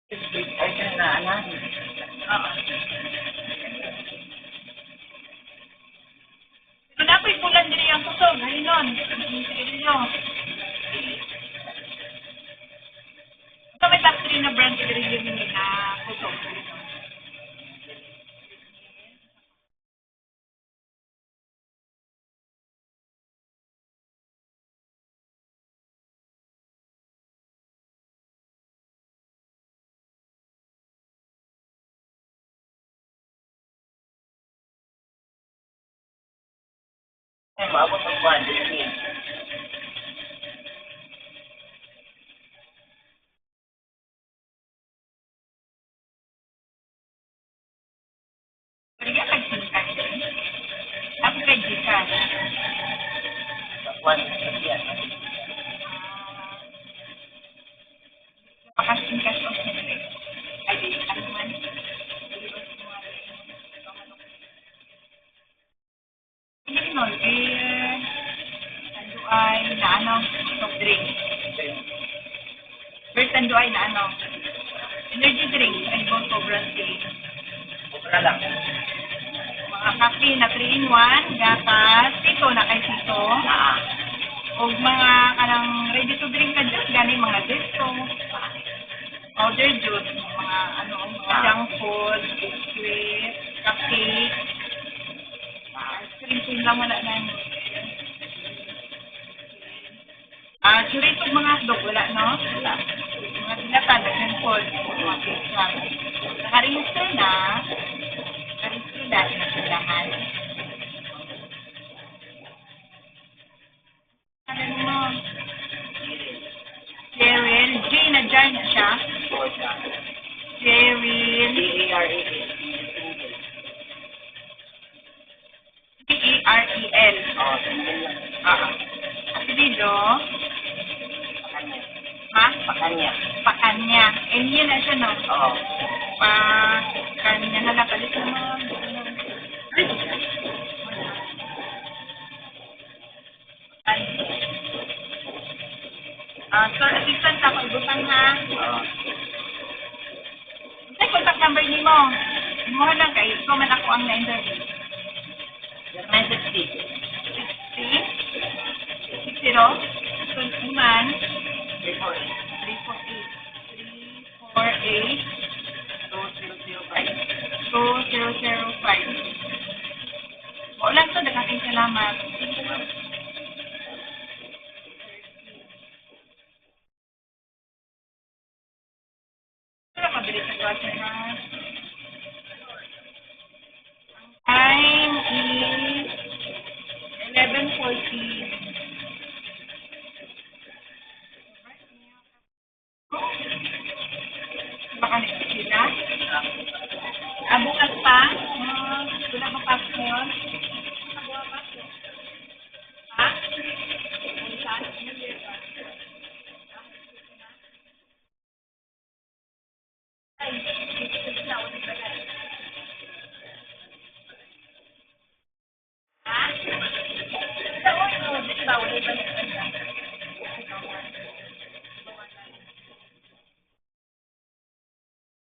Ay, na ano? Oo. Pero napoy bulan din yung kusog. Halinon. Sigarilyo. Ito may top 3 na brand sigarilyo nila na kusog. Ay, maabot ang buwan. Sige. Pwede ka kag-Gcash din. Ako kay Gcash. Buwan. Sige. Pakas-Gcash o siyempre. Ay, di ano man. Hindi nun, tanduay na ano, soft drink. First tanduay na ano, energy drink, Rainbow Sobrang Drink. Bukra lang. Mga kape na 3-in-1, gatas, sito na kay sito. O mga kanang ready to drink ka dyan, gani mga desto, powder juice, mga ano, mga junk food, biscuit, cupcake, ice cream lang wala na yun. Churito mga hotdog, wala no? Wala. Mga dilatan, junk food, mga cake lang. Nakaregister na, nakaregister na, inasundahan. Ano mo? Cheryl, J na jar na siya. Cheryl, D-A-R-A-L. P-E-R-E-L. Oo, single lang. Apelido, Pakanya. ha? Pakanya. Pakanya. N na siya, no? Oo. Pakanya. Hala, palit mo. Sir, assistant ako. Ibutan ha. Oo. Ay, contact number ni mo. Imuha lang kay. Ikaw man ako ang na-interview. 960. 60 Sulman 348. 348 2005. 2005. Wala to, dakating salamat. Wala ka dili sa water na.